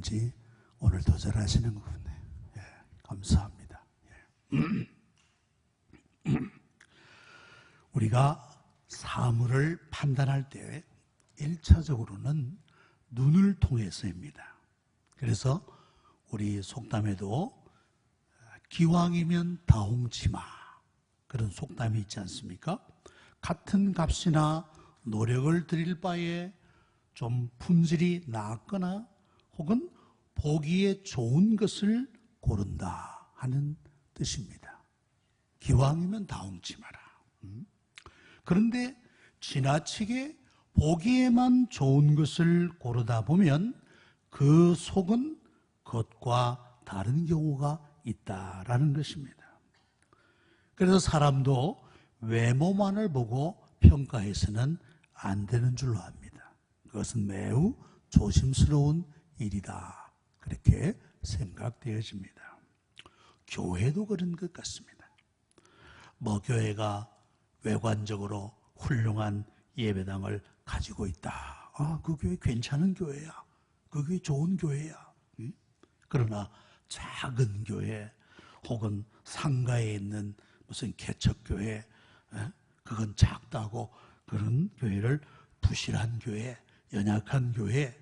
그런지 오늘도 잘하시는 것 같네요. 예, 감사합니다. 예. 우리가 사물을 판단할 때 1차적으로는 눈을 통해서입니다. 그래서 우리 속담에도 기왕이면 다홍치마 그런 속담이 있지 않습니까? 같은 값이나 노력을 들일 바에 좀 품질이 낮거나 혹은 보기에 좋은 것을 고른다 하는 뜻입니다. 기왕이면 다홍치마라. 그런데 지나치게 보기에만 좋은 것을 고르다 보면 그 속은 겉과 다른 경우가 있다라는 것입니다. 그래서 사람도 외모만을 보고 평가해서는 안 되는 줄로 압니다. 그것은 매우 조심스러운 일이다. 그렇게 생각되어집니다. 교회도 그런 것 같습니다. 교회가 외관적으로 훌륭한 예배당을 가지고 있다. 그 교회 괜찮은 교회야. 그 교회 좋은 교회야. 그러나 작은 교회 혹은 상가에 있는 무슨 개척교회, 그건 작다고 그런 교회를 부실한 교회, 연약한 교회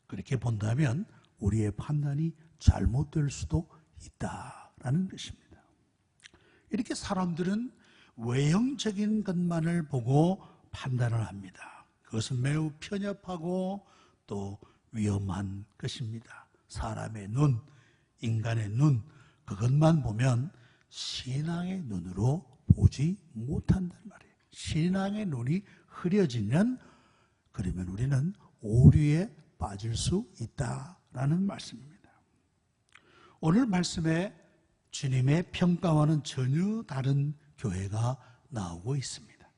그렇게 본다면 우리의 판단이 잘못될 수도 있다라는 것입니다. 이렇게 사람들은 외형적인 것만을 보고 판단을 합니다. 그것은 매우 편협하고 또 위험한 것입니다. 사람의 눈, 인간의 눈, 그것만 보면 신앙의 눈으로 보지 못한단 말이에요. 신앙의 눈이 흐려지면 그러면 우리는 오류에 빠질 수 있다라는 말씀입니다. 오늘 말씀에 주님의 평가와는 전혀 다른 교회가 나오고 있습니다.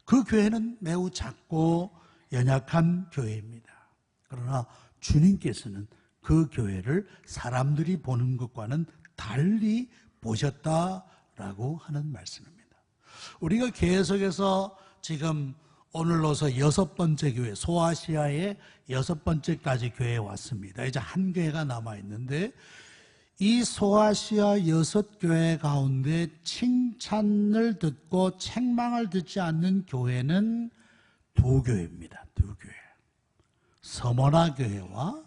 그 교회는 매우 작고 연약한 교회입니다. 그러나 주님께서는 그 교회를 사람들이 보는 것과는 달리 보셨다라고 하는 말씀입니다. 우리가 계속해서 지금 오늘로서 6번째 교회, 소아시아의 6번째까지 교회에 왔습니다. 이제 한 교회가 남아있는데 이 소아시아 6교회 가운데 칭찬을 듣고 책망을 듣지 않는 교회는 2교회입니다. 2교회. 서머나 교회와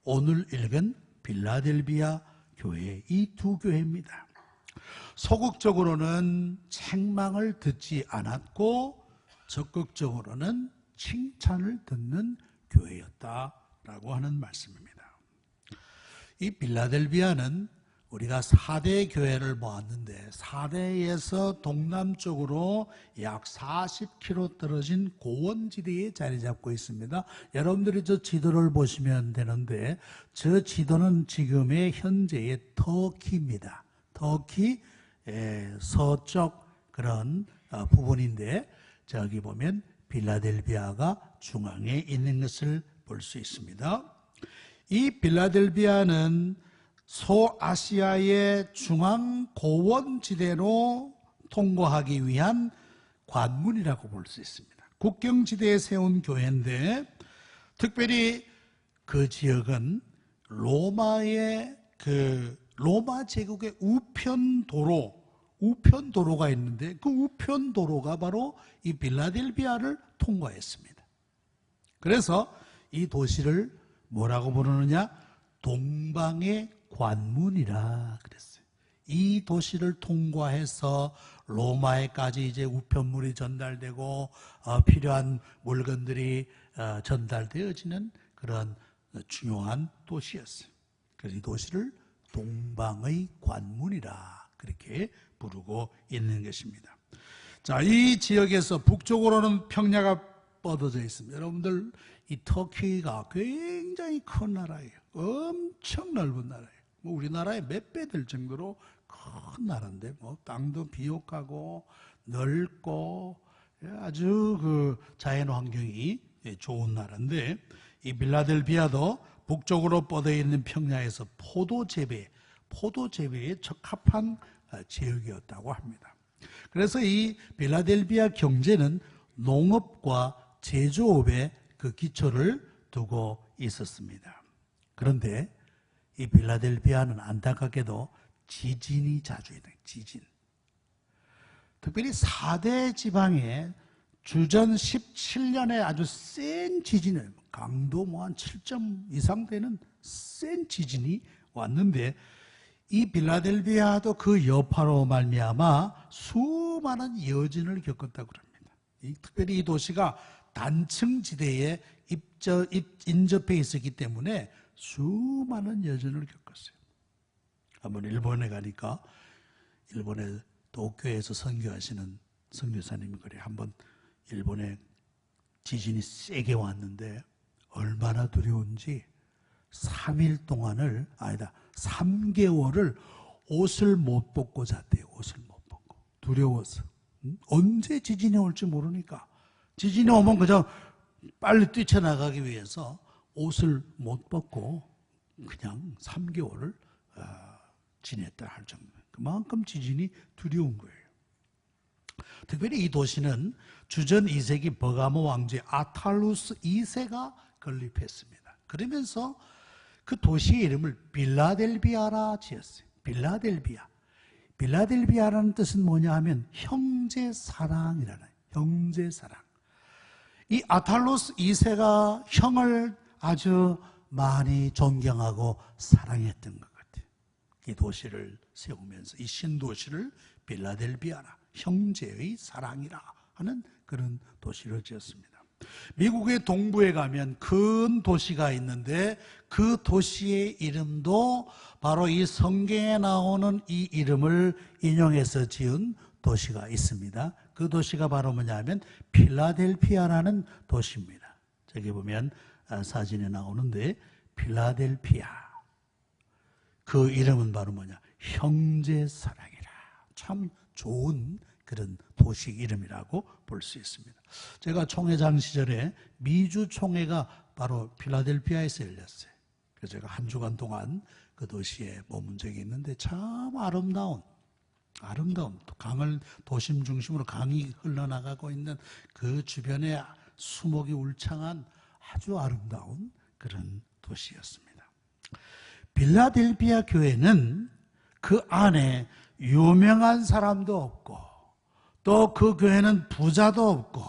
오늘 읽은 빌라델비아 교회, 이 2교회입니다. 소극적으로는 책망을 듣지 않았고 적극적으로는 칭찬을 듣는 교회였다라고 하는 말씀입니다. 이 빌라델비아는 우리가 4대 교회를 보았는데 4대에서 동남쪽으로 약 40km 떨어진 고원지대에 자리 잡고 있습니다. 여러분들이 저 지도를 보시면 되는데 저 지도는 지금의 현재의 터키입니다. 터키 서쪽 그런 부분인데 저기 보면 빌라델비아가 중앙에 있는 것을 볼 수 있습니다. 이 빌라델비아는 소아시아의 중앙 고원지대로 통과하기 위한 관문이라고 볼 수 있습니다. 국경지대에 세운 교회인데 특별히 그 지역은 로마 제국의 우편도로가 있는데 그 우편도로가 바로 이 빌라델비아를 통과했습니다. 그래서 이 도시를 뭐라고 부르느냐? 동방의 관문이라 그랬어요. 이 도시를 통과해서 로마에까지 이제 우편물이 전달되고 필요한 물건들이 전달되어지는 그런 중요한 도시였어요. 그래서 이 도시를 동방의 관문이라 그렇게 부르고 있는 것입니다. 자, 이 지역에서 북쪽으로는 평야가 뻗어져 있습니다. 여러분들 이 터키가 굉장히 큰 나라예요. 엄청 넓은 나라예요. 우리나라의 몇 배 될 정도로 큰 나라인데 땅도 비옥하고 넓고 아주 그 자연 환경이 좋은 나라인데 이 빌라델비아도 북쪽으로 뻗어 있는 평야에서 포도 재배에 적합한 지역이었다고 합니다. 그래서 이 빌라델비아 경제는 농업과 제조업에 그 기초를 두고 있었습니다. 그런데 이 필라델피아는 안타깝게도 지진이 자주 있는 지진. 특별히 4대 지방에 주전 17년에 아주 센 지진을 강도 뭐 한 7점 이상 되는 센 지진이 왔는데 이 필라델피아도 그 여파로 말미암아 수많은 여진을 겪었다고 합니다. 특별히 이 도시가 단층 지대에 인접해 있었기 때문에 수많은 여진을 겪었어요. 한번 일본에 가니까 일본의 도쿄에서 선교하시는 선교사님이 그래 한번 일본에 지진이 세게 왔는데 얼마나 두려운지 3개월을 옷을 못 벗고 잤대요. 옷을 못 벗고. 두려워서. 언제 지진이 올지 모르니까. 지진이 오면 그저 빨리 뛰쳐나가기 위해서 옷을 못 벗고 그냥 3개월을 지냈다 할 정도. 그만큼 지진이 두려운 거예요. 특별히 이 도시는 주전 2세기 버가모 왕제 아탈루스 2세가 건립했습니다. 그러면서 그 도시의 이름을 빌라델비아라 지었어요. 빌라델비아. 빌라델비아라는 뜻은 뭐냐 하면 형제사랑이라는, 형제사랑. 이 아탈루스 2세가 형을 아주 많이 존경하고 사랑했던 것 같아요. 이 도시를 세우면서 이 신도시를 빌라델비아라, 형제의 사랑이라 하는 그런 도시를 지었습니다. 미국의 동부에 가면 큰 도시가 있는데 그 도시의 이름도 바로 이 성경에 나오는 이 이름을 인용해서 지은 도시가 있습니다. 그 도시가 바로 뭐냐면 필라델피아라는 도시입니다. 저기 보면 사진에 나오는데 필라델피아. 그 이름은 바로 뭐냐? 형제사랑이라. 참 좋은 그런 도시 이름이라고 볼 수 있습니다. 제가 총회장 시절에 미주 총회가 바로 필라델피아에서 열렸어요. 그래서 제가 한 주간 동안 그 도시에 머문 적이 있는데 참 아름다운 강을 도심 중심으로 강이 흘러나가고 있는 그 주변에 수목이 울창한 아주 아름다운 그런 도시였습니다. 필라델피아 교회는 그 안에 유명한 사람도 없고 또 그 교회는 부자도 없고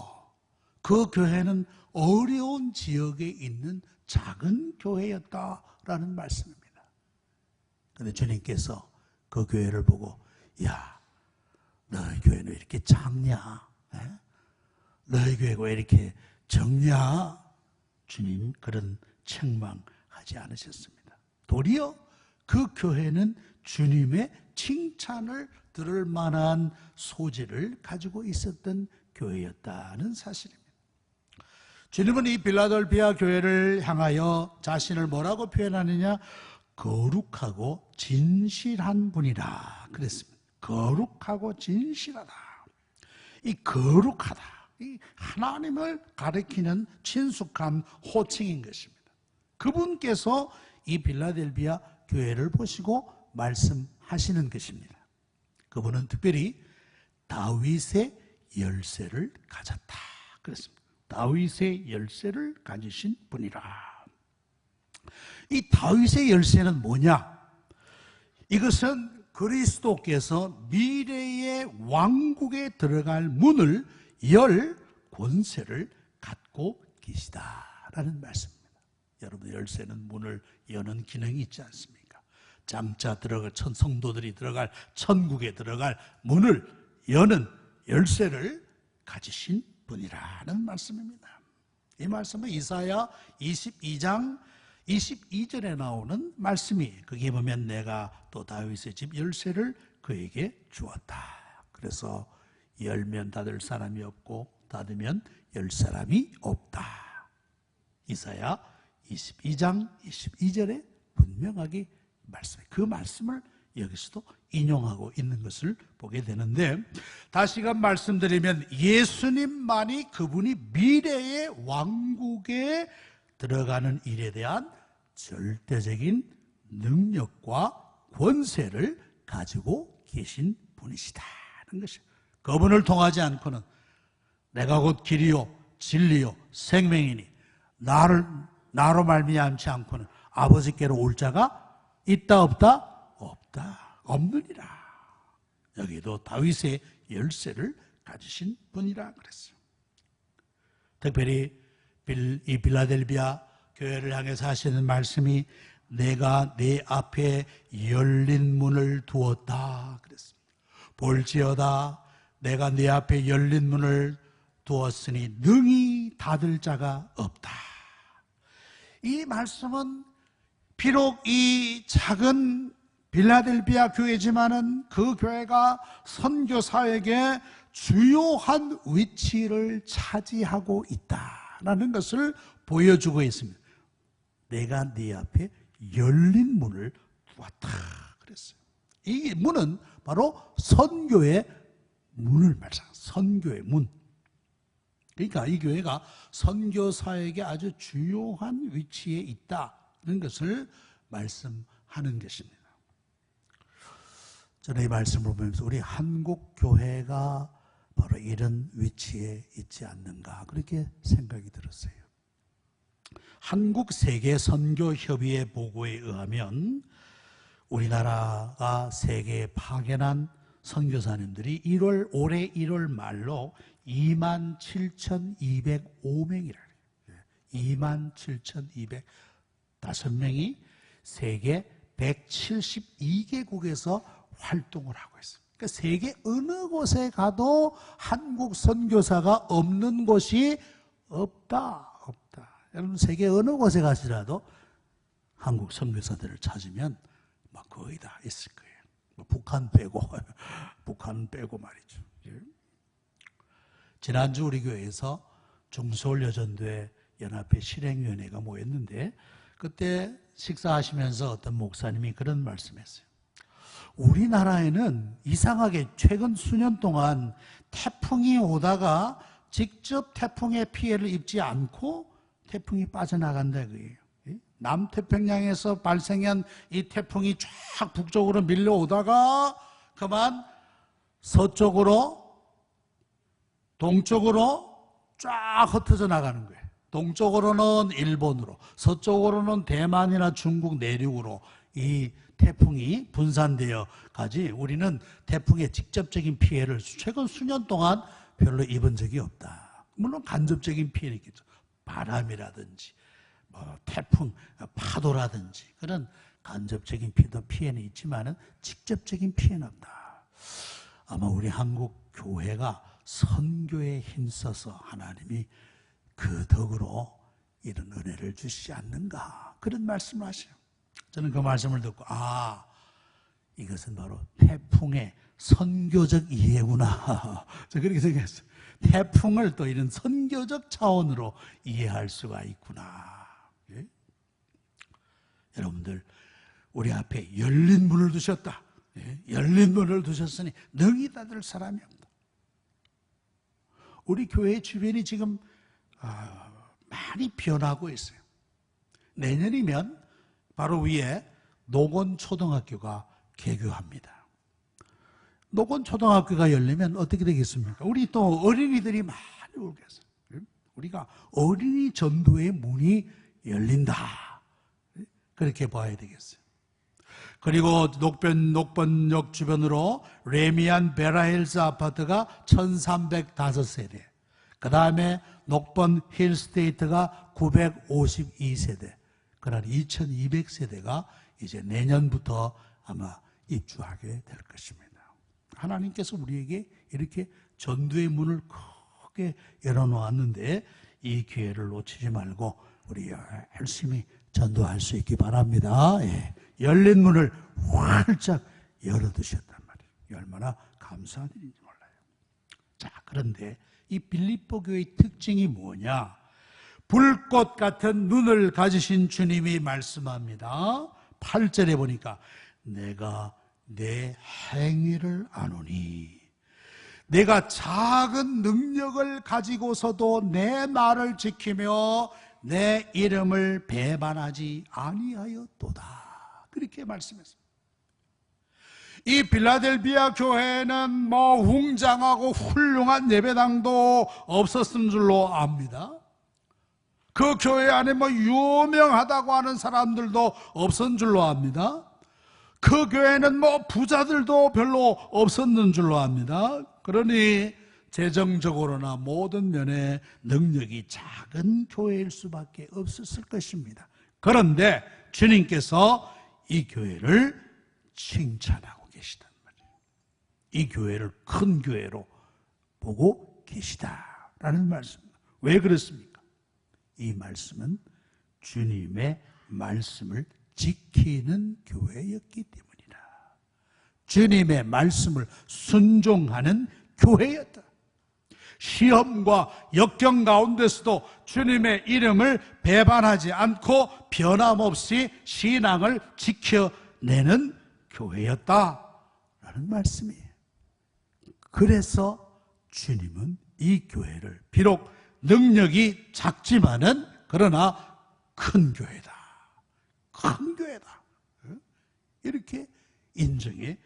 그 교회는 어려운 지역에 있는 작은 교회였다라는 말씀입니다. 그런데 주님께서 그 교회를 보고 야, 너희 교회는 왜 이렇게 작냐? 너희 교회가 왜 이렇게 적냐? 주님 그런 책망하지 않으셨습니다. 도리어 그 교회는 주님의 칭찬을 들을 만한 소질을 가지고 있었던 교회였다는 사실입니다. 주님은 이 필라델피아 교회를 향하여 자신을 뭐라고 표현하느냐? 거룩하고 진실한 분이라 그랬습니다. 거룩하고 진실하다. 이 거룩하다. 이 하나님을 가리키는 친숙한 호칭인 것입니다. 그분께서 이 필라델피아 교회를 보시고 말씀하시는 것입니다. 그분은 특별히 다윗의 열쇠를 가졌다. 그렇습니다. 다윗의 열쇠를 가지신 분이라. 이 다윗의 열쇠는 뭐냐? 이것은 그리스도께서 미래의 왕국에 들어갈 문을 열 권세를 갖고 계시다라는 말씀입니다. 여러분, 열쇠는 문을 여는 기능이 있지 않습니까? 장차 들어갈 성도들이 들어갈 천국에 들어갈 문을 여는 열쇠를 가지신 분이라는 말씀입니다. 이 말씀은 이사야 22장 22절에 나오는 말씀이, 거기에 보면 내가 또 다윗의 집 열쇠를 그에게 주었다. 그래서 열면 닫을 사람이 없고 닫으면 열 사람이 없다. 이사야 22장 22절에 분명하게 말씀해. 그 말씀을 여기서도 인용하고 있는 것을 보게 되는데, 다시금 말씀드리면 예수님만이 그분이 미래의 왕국에 들어가는 일에 대한 절대적인 능력과 권세를 가지고 계신 분이시다는 것이에요. 그분을 통하지 않고는 내가 곧 길이요 진리요 생명이니 나로 말미암지 않고는 아버지께로 올 자가 있다 없다? 없다. 없느니라. 여기도 다윗의 열쇠를 가지신 분이라 그랬어요. 특별히 이 빌라델비아 교회를 향해서 하시는 말씀이 내가 내 앞에 열린 문을 두었다 그랬습니다. 볼지어다 내가 네 앞에 열린 문을 두었으니 능히 닫을 자가 없다. 이 말씀은 비록 이 작은 빌라델비아 교회지만은 그 교회가 선교사에게 주요한 위치를 차지하고 있다라는 것을 보여주고 있습니다. 내가 네 앞에 열린 문을 두었다 그랬어요. 이 문은 바로 선교의 문을 말하는 선교의 문. 그러니까 이 교회가 선교사에게 아주 주요한 위치에 있다는 것을 말씀하는 것입니다. 저는 이 말씀을 보면서 우리 한국 교회가 바로 이런 위치에 있지 않는가 그렇게 생각이 들었어요. 한국 세계 선교 협의회 보고에 의하면 우리나라가 세계에 파견한 선교사님들이 올해 1월 말로 27,205명이라. 27,205명이 세계 172개국에서 활동을 하고 있습니다. 그러니까 세계 어느 곳에 가도 한국 선교사가 없는 곳이 없다. 여러분 세계 어느 곳에 가시라도 한국 선교사들을 찾으면 거의 다 있을 거예요. 북한 빼고 말이죠. 지난주 우리 교회에서 중서울여전도회 연합회 실행위원회가 모였는데 그때 식사하시면서 어떤 목사님이 그런 말씀했어요. 우리나라에는 이상하게 최근 수년 동안 태풍이 오다가 직접 태풍의 피해를 입지 않고 태풍이 빠져나간다 그거예요. 남태평양에서 발생한 이 태풍이 쫙 북쪽으로 밀려오다가 그만 서쪽으로 동쪽으로 쫙 흩어져 나가는 거예요. 동쪽으로는 일본으로, 서쪽으로는 대만이나 중국 내륙으로 이 태풍이 분산되어 가지 우리는 태풍의 직접적인 피해를 최근 수년 동안 별로 입은 적이 없다. 물론 간접적인 피해는 있겠죠. 바람이라든지 태풍, 파도라든지 그런 간접적인 피해는 있지만은 직접적인 피해는 없다. 아마 우리 한국 교회가 선교에 힘써서 하나님이 그 덕으로 이런 은혜를 주시지 않는가 그런 말씀을 하셔요. 저는 그 말씀을 듣고 이것은 바로 태풍의 선교적 이해구나. 저 그렇게 생각했어요. 태풍을 또 이런 선교적 차원으로 이해할 수가 있구나. 예? 여러분들 우리 앞에 열린 문을 두셨다. 예? 열린 문을 두셨으니 능히 닫을 사람이 없다. 우리 교회 주변이 지금 많이 변하고 있어요. 내년이면 바로 위에 노건초등학교가 개교합니다. 노건초등학교가 열리면 어떻게 되겠습니까? 우리 또 어린이들이 많이 오겠어요. 우리가 어린이 전도의 문이 열린다. 그렇게 봐야 되겠어요. 그리고 녹번역 주변으로 레미안 베라힐스 아파트가 1305세대, 그 다음에 녹번 힐스테이트가 952세대, 그러나 2200세대가 이제 내년부터 아마 입주하게 될 것입니다. 하나님께서 우리에게 이렇게 전도의 문을 크게 열어놓았는데 이 기회를 놓치지 말고 우리 열심히 전도할 수 있기 바랍니다. 예. 열린 문을 활짝 열어두셨단 말이에요. 얼마나 감사한 일인지 몰라요. 자, 그런데 이 빌립보 교회의 특징이 뭐냐? 불꽃 같은 눈을 가지신 주님이 말씀합니다. 8절에 보니까 내가 내 행위를 아노니, 내가 작은 능력을 가지고서도 내 말을 지키며 내 이름을 배반하지 아니하였도다. 그렇게 말씀했습니다. 이 빌라델비아 교회는 웅장하고 훌륭한 예배당도 없었은 줄로 압니다. 그 교회 안에 뭐 유명하다고 하는 사람들도 없었는 줄로 압니다. 그 교회는 뭐 부자들도 별로 없었는 줄로 압니다. 그러니 재정적으로나 모든 면에 능력이 작은 교회일 수밖에 없었을 것입니다. 그런데 주님께서 이 교회를 칭찬하고 계시단 말이에요. 이 교회를 큰 교회로 보고 계시다라는 말씀입니다. 왜 그렇습니까? 이 말씀은 주님의 말씀을 지키는 교회였기 때문이다. 주님의 말씀을 순종하는 교회였다. 시험과 역경 가운데서도 주님의 이름을 배반하지 않고 변함없이 신앙을 지켜내는 교회였다라는 말씀이에요. 그래서 주님은 이 교회를 비록 능력이 작지만은 그러나 큰 교회다. 큰 교회다. 이렇게 인정해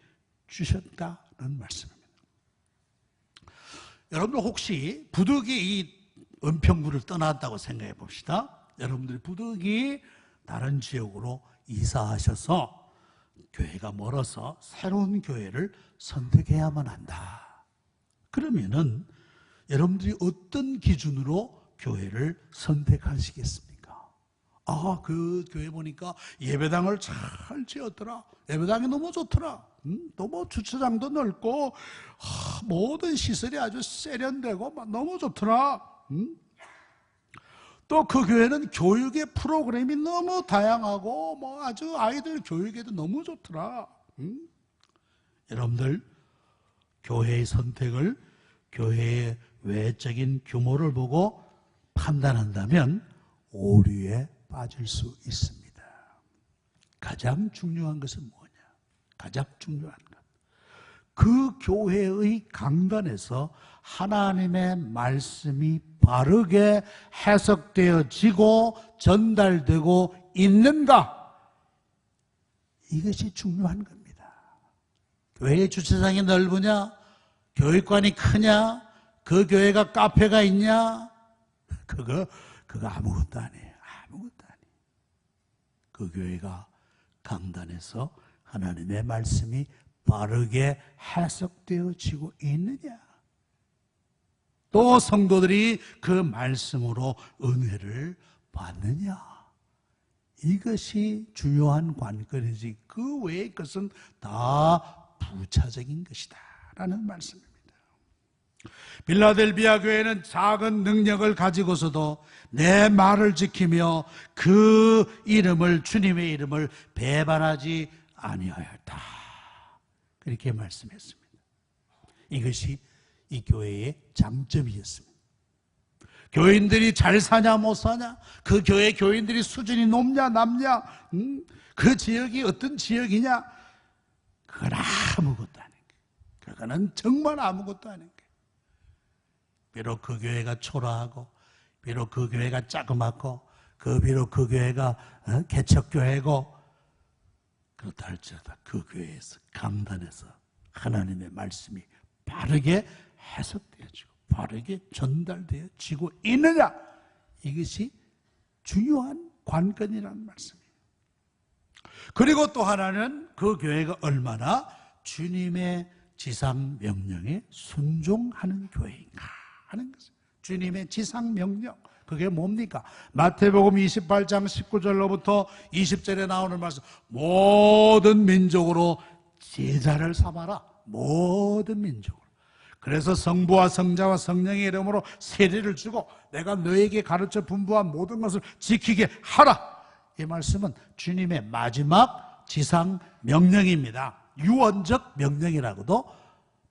주셨다는 말씀입니다. 여러분들 혹시 부득이 이 은평구를 떠났다고 생각해 봅시다. 여러분들이 부득이 다른 지역으로 이사하셔서 교회가 멀어서 새로운 교회를 선택해야만 한다. 그러면은 여러분들이 어떤 기준으로 교회를 선택하시겠습니까? 아, 그 교회 보니까 예배당을 잘 지었더라. 예배당이 너무 좋더라. 너무 주차장도 넓고 모든 시설이 아주 세련되고 너무 좋더라. 또 그 교회는 교육의 프로그램이 너무 다양하고 뭐 아주 아이들 교육에도 너무 좋더라. 여러분들 교회의 선택을 교회의 외적인 규모를 보고 판단한다면 오류에 빠질 수 있습니다. 가장 중요한 것은 뭐냐? 가장 중요한 것. 그 교회의 강단에서 하나님의 말씀이 바르게 해석되어지고 전달되고 있는가? 이것이 중요한 겁니다. 교회의 주차장이 넓으냐? 교육관이 크냐? 그 교회가 카페가 있냐? 그거 아무것도 아니에요. 아무것도 아니에요. 그 교회가 강단에서 하나님의 말씀이 바르게 해석되어지고 있느냐? 또 성도들이 그 말씀으로 은혜를 받느냐? 이것이 중요한 관건이지 그 외의 것은 다 부차적인 것이다 라는 말씀입니다. 빌라델비아 교회는 작은 능력을 가지고서도 내 말을 지키며 그 이름을, 주님의 이름을 배반하지 아니하였다. 그렇게 말씀했습니다. 이것이 이 교회의 장점이었습니다. 교인들이 잘 사냐 못 사냐, 그 교회 교인들이 수준이 높냐 낮냐, 그 지역이 어떤 지역이냐, 그건 아무것도 아닌 거예요. 그거는 정말 아무것도 아닌 거예요. 비록 그 교회가 초라하고, 비록 그 교회가 자그맣고, 비록 그 교회가 개척교회고, 그렇다 할지라도 그 교회에서 강단에서 하나님의 말씀이 바르게 해석되어지고 바르게 전달되어지고 있느냐, 이것이 중요한 관건이라는 말씀이에요. 그리고 또 하나는 그 교회가 얼마나 주님의 지상 명령에 순종하는 교회인가 하는 것입니다. 주님의 지상 명령, 그게 뭡니까? 마태복음 28장 19절로부터 20절에 나오는 말씀, 모든 민족으로 제자를 삼아라. 모든 민족으로. 그래서 성부와 성자와 성령의 이름으로 세례를 주고 내가 너에게 가르쳐 분부한 모든 것을 지키게 하라. 이 말씀은 주님의 마지막 지상 명령입니다. 유언적 명령이라고도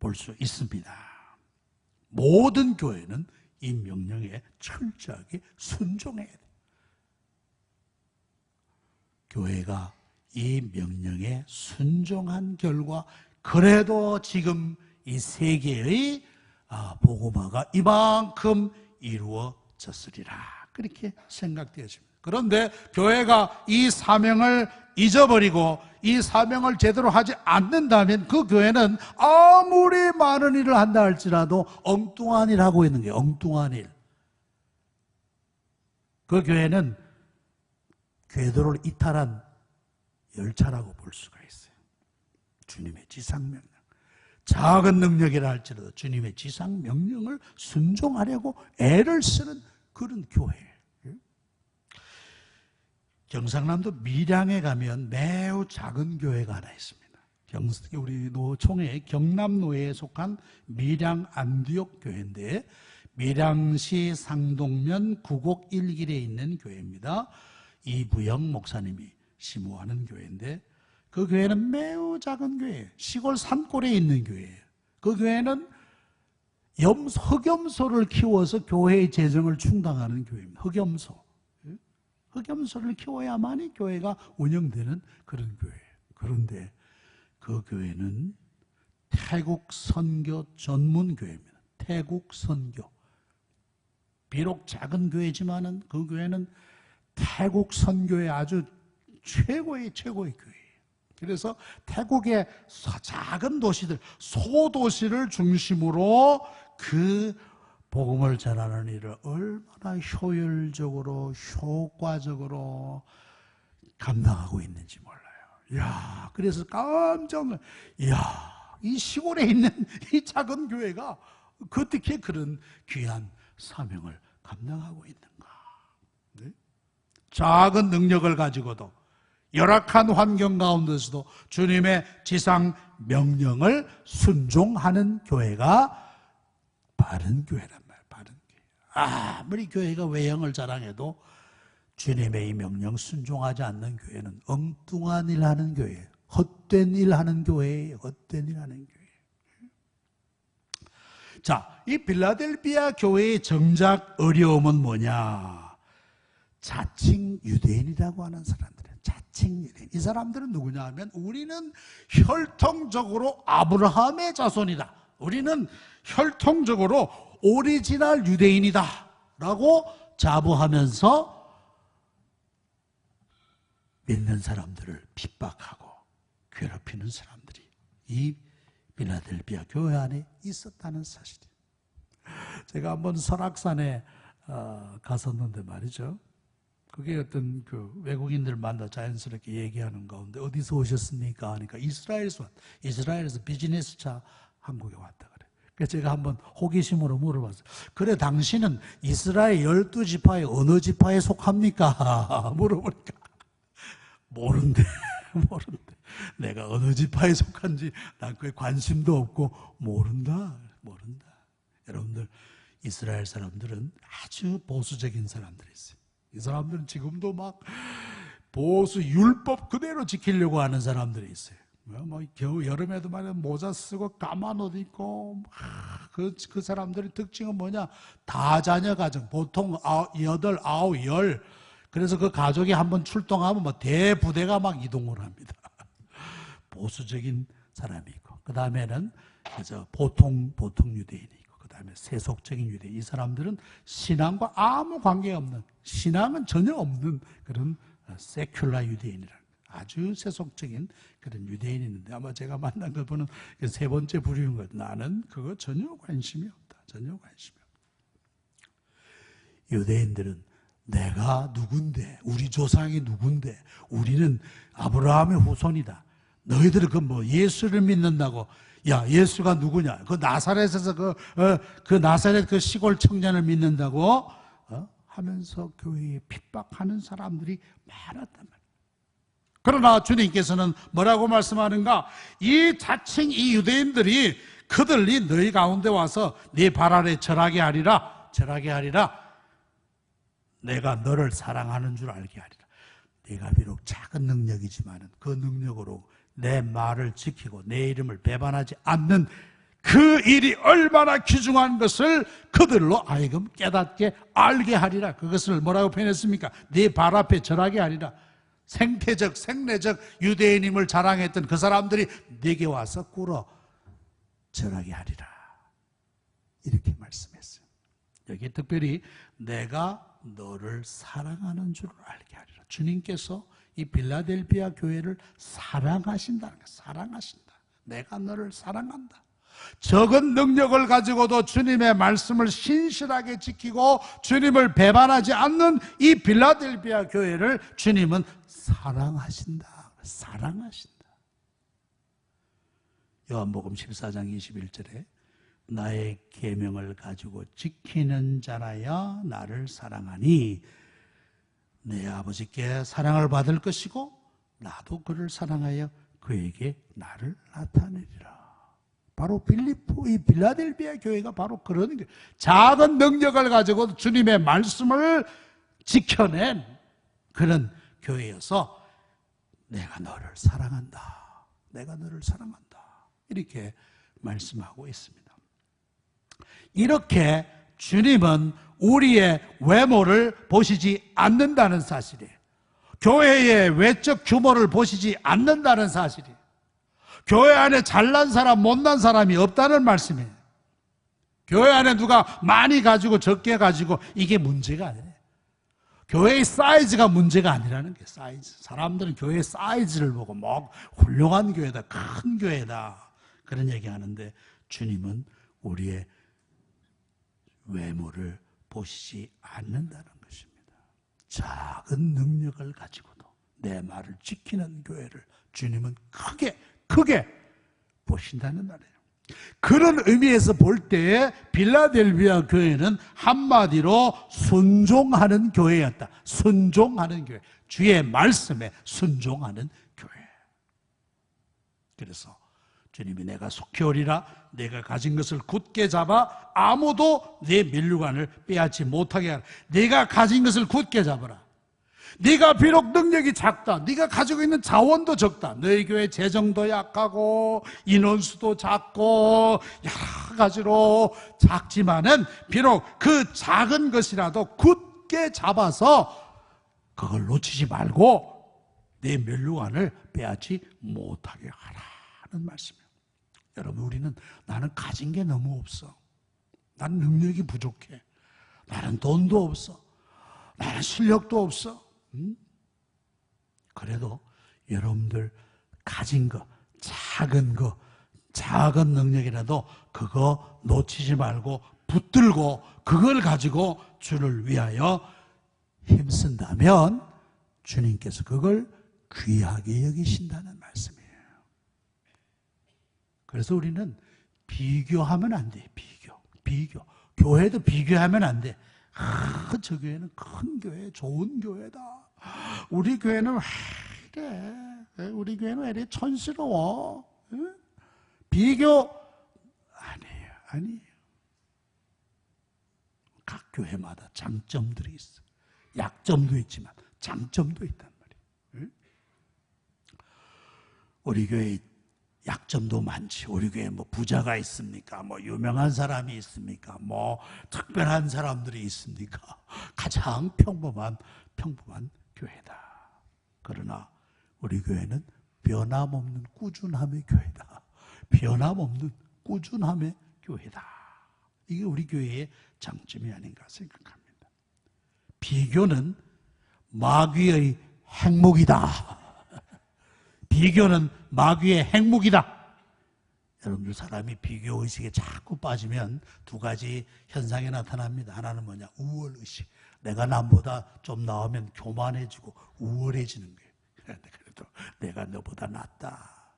볼 수 있습니다. 모든 교회는 이 명령에 철저하게 순종해야 돼요. 교회가 이 명령에 순종한 결과 그래도 지금 이 세계의 복음화가 이만큼 이루어졌으리라, 그렇게 생각되어집니다. 그런데 교회가 이 사명을 잊어버리고 이 사명을 제대로 하지 않는다면 그 교회는 아무리 많은 일을 한다 할지라도 엉뚱한 일 하고 있는 게 엉뚱한 일. 그 교회는 궤도를 이탈한 열차라고 볼 수가 있어요. 주님의 지상명령. 작은 능력이라 할지라도 주님의 지상명령을 순종하려고 애를 쓰는 그런 교회예요. 경상남도 밀양에 가면 매우 작은 교회가 하나 있습니다. 우리 노총회 경남노회에 속한 밀양 안디옥 교회인데, 밀양시 상동면 구곡 1길에 있는 교회입니다. 이부영 목사님이 심호하는 교회인데, 그 교회는 매우 작은 교회예요. 시골 산골에 있는 교회예요. 그 교회는 흑염소를 키워서 교회의 재정을 충당하는 교회입니다. 흑염소를 키워야만이 교회가 운영되는 그런 교회예요. 그런데 그 교회는 태국 선교 전문 교회입니다. 태국 선교. 비록 작은 교회지만은 그 교회는 태국 선교의 아주 최고의 교회예요. 그래서 태국의 작은 도시들, 소도시를 중심으로 그 복음을 전하는 일을 얼마나 효율적으로, 효과적으로 감당하고 있는지 몰라요. 이야, 그래서 깜짝 놀라요. 이야, 이 시골에 있는 이 작은 교회가 어떻게 그런 귀한 사명을 감당하고 있는가. 네? 작은 능력을 가지고도 열악한 환경 가운데서도 주님의 지상 명령을 순종하는 교회가 바른 교회란 말이에요. 바른 교회. 아무리 교회가 외형을 자랑해도 주님의 이 명령 순종하지 않는 교회는 엉뚱한 일 하는 교회예요. 헛된 일 하는 교회예요. 헛된 일 하는 교회. 자, 이 빌라델비아 교회의 정작 어려움은 뭐냐? 자칭 유대인이라고 하는 사람들이에요. 자칭 유대인. 이 사람들은 누구냐 하면, 우리는 혈통적으로 아브라함의 자손이다. 우리는 혈통적으로 오리지널 유대인이다 라고 자부하면서 믿는 사람들을 핍박하고 괴롭히는 사람들이 이 빌라델비아 교회 안에 있었다는 사실이에요. 제가 한번 설악산에 갔었는데 말이죠. 그게 어떤 그 외국인들 만나 자연스럽게 얘기하는 가운데 어디서 오셨습니까? 하니까 이스라엘에서 비즈니스차 한국에 왔다 그래. 그래서 제가 한번 호기심으로 물어봤어요. 그래, 당신은 이스라엘 12지파의 어느 지파에 속합니까? 물어보니까 모른대. 내가 어느 지파에 속한지 난 그에 관심도 없고 모른다. 여러분들, 이스라엘 사람들은 아주 보수적인 사람들이 있어요. 이 사람들은 지금도 막 보수 율법 그대로 지키려고 하는 사람들이 있어요. 뭐 겨우 여름에도 말이야 모자 쓰고 까만 옷 입고 그 사람들의 특징은 뭐냐? 다자녀 가정, 보통 8, 9, 10. 그래서 그 가족이 한번 출동하면 뭐 대부대가 막 이동을 합니다. 보수적인 사람이 있고, 그 다음에는 보통 유대인이 있고, 그 다음에 세속적인 유대인. 이 사람들은 신앙과 아무 관계 없는, 신앙은 전혀 없는 그런 세큘라 유대인이라. 아주 세속적인 그런 유대인이 있는데, 아마 제가 만난 거 보는 세 번째 부류인 것. 나는 그거 전혀 관심이 없다. 전혀 관심이 없다. 유대인들은 내가 누군데, 우리 조상이 누군데, 우리는 아브라함의 후손이다. 너희들은 예수를 믿는다고, 야, 예수가 누구냐? 그 나사렛에서 그 나사렛 그 시골 청년을 믿는다고 하면서 교회에 핍박하는 사람들이 많았단 말이에요. 그러나 주님께서는 뭐라고 말씀하는가? 이 자칭 이 유대인들이 그들이 너희 가운데 와서 네 발 아래 절하게 하리라. 내가 너를 사랑하는 줄 알게 하리라. 내가 비록 작은 능력이지만 그 능력으로 내 말을 지키고 내 이름을 배반하지 않는 그 일이 얼마나 귀중한 것을 그들로 하여금 깨닫게 알게 하리라. 그것을 뭐라고 표현했습니까? 네 발 앞에 절하게 하리라. 생내적 유대인임을 자랑했던 그 사람들이 네게 와서 꿇어 절하게 하리라. 이렇게 말씀했어요. 여기 특별히 내가 너를 사랑하는 줄 알게 하리라. 주님께서 이 빌라델비아 교회를 사랑하신다는 거예요. 사랑하신다. 내가 너를 사랑한다. 적은 능력을 가지고도 주님의 말씀을 신실하게 지키고 주님을 배반하지 않는 이 빌라델비아 교회를 주님은 사랑하신다. 사랑하신다. 요한복음 14장 21절에 나의 계명을 가지고 지키는 자라야 나를 사랑하니 내 아버지께 사랑을 받을 것이고 나도 그를 사랑하여 그에게 나를 나타내리라. 바로 이 빌라델비아 교회가 바로 그런 교회. 작은 능력을 가지고 주님의 말씀을 지켜낸 그런 교회여서 내가 너를 사랑한다. 내가 너를 사랑한다. 이렇게 말씀하고 있습니다. 이렇게 주님은 우리의 외모를 보시지 않는다는 사실이에요. 교회의 외적 규모를 보시지 않는다는 사실이에요. 교회 안에 잘난 사람, 못난 사람이 없다는 말씀이에요. 교회 안에 누가 많이 가지고 적게 가지고 이게 문제가 아니에요. 교회의 사이즈가 문제가 아니라는 게 사이즈. 사람들은 교회의 사이즈를 보고 뭐 훌륭한 교회다, 큰 교회다 그런 얘기하는데 주님은 우리의 외모를 보시지 않는다는 것입니다. 작은 능력을 가지고도 내 말을 지키는 교회를 주님은 크게 보신다는 말이에요. 그런 의미에서 볼 때에 빌라델비아 교회는 한마디로 순종하는 교회였다. 순종하는 교회. 주의 말씀에 순종하는 교회. 그래서 주님이 내가 속히 오리라, 내가 가진 것을 굳게 잡아 아무도 내 면류관을 빼앗지 못하게 하라. 내가 가진 것을 굳게 잡아라. 네가 비록 능력이 작다, 네가 가지고 있는 자원도 적다, 너희 교회 재정도 약하고 인원수도 작고 여러 가지로 작지만은 비록 그 작은 것이라도 굳게 잡아서 그걸 놓치지 말고 내 면류관을 빼앗지 못하게 하라는 말씀이에요. 여러분, 우리는 나는 가진 게 너무 없어, 나는 능력이 부족해, 나는 돈도 없어, 나는 실력도 없어. 그래도 여러분들 가진 거, 작은 능력이라도 그거 놓치지 말고 붙들고 그걸 가지고 주를 위하여 힘쓴다면 주님께서 그걸 귀하게 여기신다는 말씀이에요. 그래서 우리는 비교하면 안 돼. 비교. 교회도 비교하면 안 돼. 저 교회는 큰 교회, 좋은 교회다. 우리 교회는 왜 이래? 우리 교회는 왜 이래 촌스러워? 비교 아니에요. 각 교회마다 장점들이 있어. 약점도 있지만 장점도 있단 말이에요. 우리 교회 약점도 많지. 우리 교회에 뭐 부자가 있습니까? 뭐 유명한 사람이 있습니까? 뭐 특별한 사람들이 있습니까? 가장 평범한 교회다. 그러나 우리 교회는 변함없는 꾸준함의 교회다. 변함없는 꾸준함의 교회다. 이게 우리 교회의 장점이 아닌가 생각합니다. 비교는 마귀의 핵무기다. 비교는 마귀의 핵무기다. 여러분들, 사람이 비교의식에 자꾸 빠지면 두 가지 현상이 나타납니다. 하나는 뭐냐? 우월의식. 내가 남보다 좀 나오면 교만해지고 우월해지는 거예요. 그래도 내가 너보다 낫다.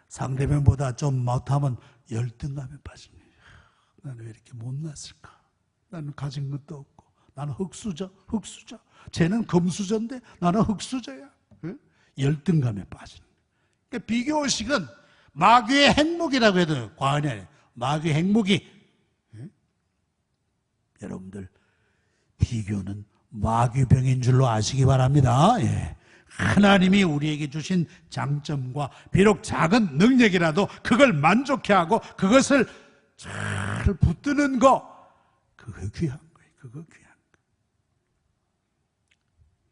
상대편보다 좀 못하면 열등감에 빠집니다. 나는 왜 이렇게 못났을까? 나는 가진 것도 없고, 나는 흙수저. 쟤는 금수저인데 나는 흙수저야. 열등감에 빠지는 거예요. 그러니까 비교의식은 마귀의 핵무기라고 해도 과언이 아니에요. 마귀의 핵무기. 여러분들, 비교는 마귀병인 줄로 아시기 바랍니다. 하나님이 우리에게 주신 장점과 비록 작은 능력이라도 그걸 만족해하고 그것을 잘 붙드는 거, 그거 귀한 거예요. 그거 귀한 거.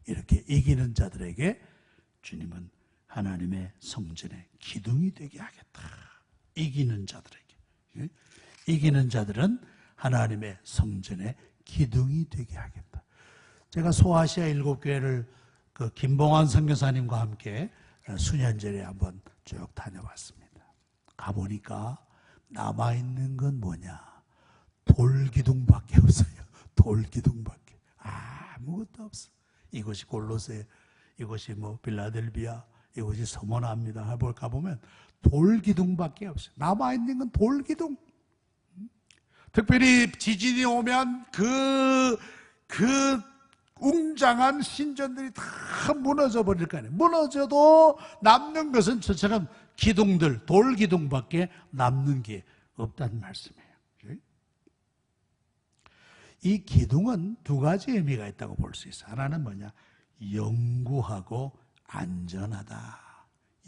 이렇게 이기는 자들에게 주님은 하나님의 성전에 기둥이 되게 하겠다. 이기는 자들에게. 이기는 자들은 하나님의 성전에 기둥이 되게 하겠다. 제가 소아시아 7교회를 그 김봉환 선교사님과 함께 수년전에 한번 쭉 다녀왔습니다. 가보니까 남아있는 건 뭐냐? 돌기둥밖에 없어요. 돌기둥밖에. 아무것도 없어. 이것이 골로새, 이것이 뭐 빌라델비아, 이것이 서머나입니다. 가보면 돌기둥밖에 없어요. 남아있는 건 돌기둥. 특별히 지진이 오면 그 웅장한 신전들이 다 무너져 버릴 거 아니에요. 무너져도 남는 것은 저처럼 기둥들, 돌기둥밖에 남는 게 없다는 말씀이에요. 이 기둥은 두 가지 의미가 있다고 볼 수 있어요. 하나는 뭐냐? 영구하고 안전하다.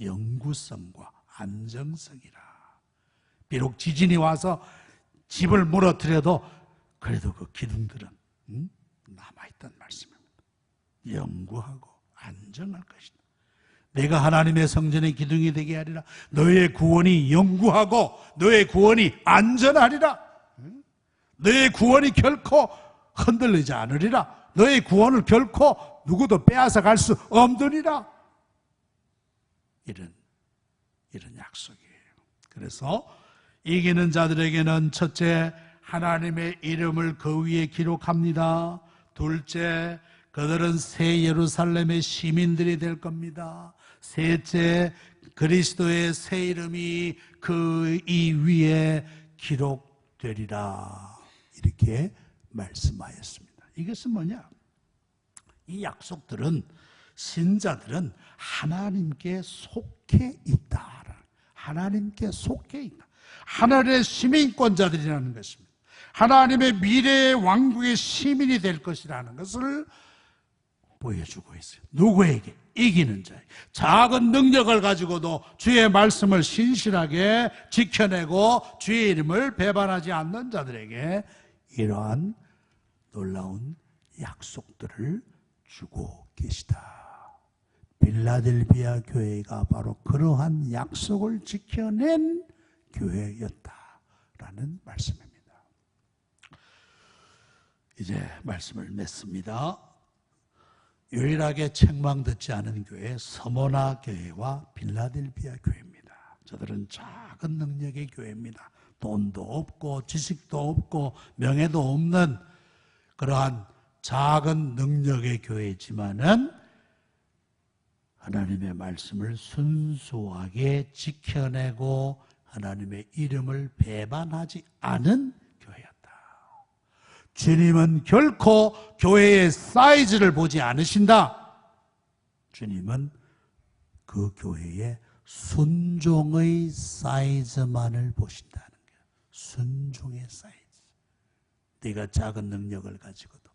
영구성과 안정성이라. 비록 지진이 와서 집을 무너뜨려도 그래도 그 기둥들은 남아있다는 말씀입니다. 영구하고 안정할 것이다. 내가 하나님의 성전의 기둥이 되게 하리라. 너의 구원이 영구하고 너의 구원이 안전하리라. 너의 구원이 결코 흔들리지 않으리라. 너의 구원을 결코 누구도 빼앗아 갈 수 없느니라. 이런 약속이에요. 그래서 이기는 자들에게는 첫째, 하나님의 이름을 그 위에 기록합니다. 둘째, 그들은 새 예루살렘의 시민들이 될 겁니다. 셋째, 그리스도의 새 이름이 그 이 위에 기록되리라. 이렇게 말씀하였습니다. 이것은 뭐냐? 이 약속들은, 신자들은 하나님께 속해 있다. 하나님께 속해 있다. 하늘의 시민권자들이라는 것입니다. 하나님의 미래의 왕국의 시민이 될 것이라는 것을 보여주고 있어요. 누구에게? 이기는 자에게. 작은 능력을 가지고도 주의 말씀을 신실하게 지켜내고 주의 이름을 배반하지 않는 자들에게 이러한 놀라운 약속들을 주고 계시다. 빌라델비아 교회가 바로 그러한 약속을 지켜낸 교회였다라는 말씀입니다. 이제 말씀을 맺습니다. 유일하게 책망듣지 않은 교회, 서머나 교회와 빌라델비아 교회입니다. 저들은 작은 능력의 교회입니다. 돈도 없고 지식도 없고 명예도 없는 그러한 작은 능력의 교회지만은 하나님의 말씀을 순수하게 지켜내고 하나님의 이름을 배반하지 않은 교회였다. 주님은 결코 교회의 사이즈를 보지 않으신다. 주님은 그 교회의 순종의 사이즈만을 보신다는 거예요. 순종의 사이즈. 네가 작은 능력을 가지고도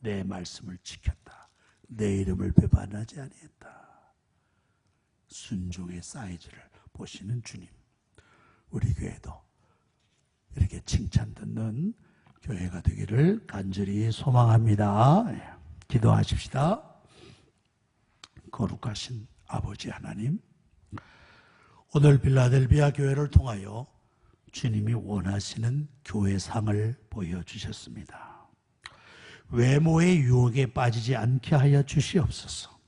내 말씀을 지켰다. 내 이름을 배반하지 아니했다. 순종의 사이즈를 보시는 주님. 우리 교회도 이렇게 칭찬 듣는 교회가 되기를 간절히 소망합니다. 기도하십시다. 거룩하신 아버지 하나님, 오늘 빌라델비아 교회를 통하여 주님이 원하시는 교회상을 보여주셨습니다. 외모의 유혹에 빠지지 않게 하여 주시옵소서.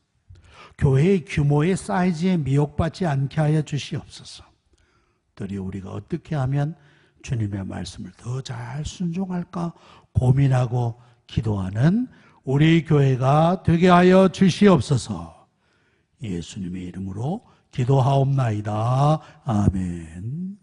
교회의 규모의 사이즈에 미혹받지 않게 하여 주시옵소서. 특별히 우리가 어떻게 하면 주님의 말씀을 더 잘 순종할까 고민하고 기도하는 우리 교회가 되게 하여 주시옵소서. 예수님의 이름으로 기도하옵나이다. 아멘.